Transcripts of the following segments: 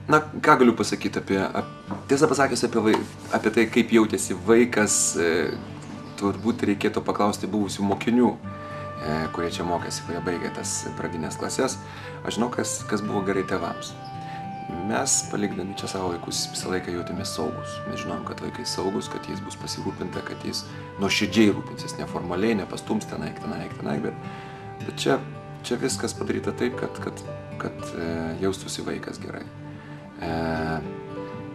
Na, ką galiu pasakyti tiesą pasakius, apie tai, kaip jautėsi vaikas, turbūt reikėtų paklausti buvusių mokinių, kurie čia mokėsi, kurie baigė tas pradinės klases. Aš žinau, kas buvo gerai tėvams. Mes, palikdami čia savo vaikus, visą laiką jautėmės saugus. Mes žinom, kad vaikai saugus, kad jais bus pasirūpinta, kad jis nuoširdžiai rūpinsis, neformaliai, nepastums tenai, bet čia viskas padaryta taip, kad jaustųsi vaikas gerai.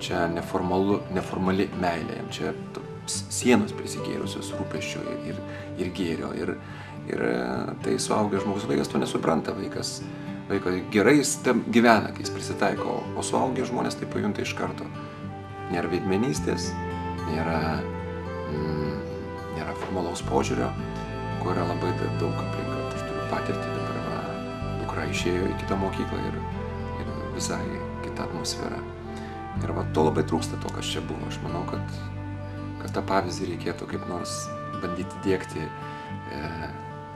Čia neformali meilė, čia sienos prisikėlusios rūpesčio ir gėrio. Ir tai suaugęs žmogus, vaikas to nesupranta, vaikas gerai jis tam gyvena, kai jis prisitaiko, o suaugę žmonės tai pajunta iš karto. Nėra veidmainystės, nėra formalaus požiūrio, kur yra labai daug aplink. Aš turiu patirtį, dabar dukra išėjo į kitą mokyklą ir visai kita atmosfera. Ir to labai trūksta to, kas čia buvo. Aš manau, kad tą pavyzdį reikėtų kaip nors bandyti diegti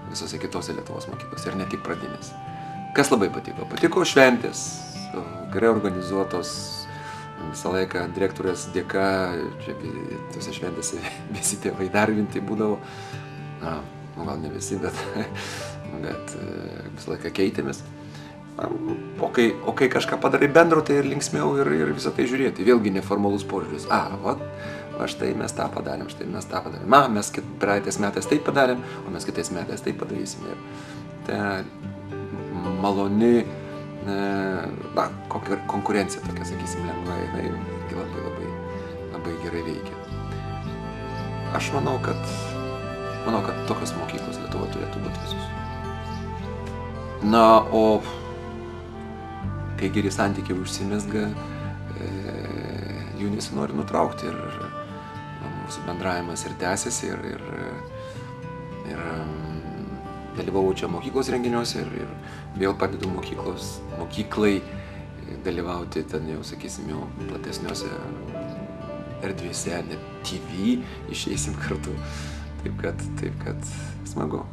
visose kitose Lietuvos mokyklose ir ne tik pradinės. Kas labai patiko? Patiko šventės, gerai organizuotos, visą laiką direktorės dėka, čia tose šventėse visi tėvai darbinti būdavo. Gal ne visi, bet visą laiką keitėmės. O kai kažką padarai bendro, tai ir linksmiau ir visą tai žiūrėti. Vėlgi neformalus požiūris. Va štai mes tą padarėm, mes praeitais metais taip padarėm, o mes kitais metais taip padarysim. Tai maloni konkurencija tokia, sakysim, lengva, jinai labai gerai veikia. Aš manau, kad tokios mokyklos Lietuva turėtų būti visus. Na, o kai geri santykiai užsimezga, jų nesinori nutraukti ir mūsų bendravimas ir tęsiasi ir dalyvavau čia mokyklos renginiuose ir vėl padedu mokyklai dalyvauti ten jau, sakysim, jau platesniuose erdvėse, net TV išeisim kartu, taip kad smagu.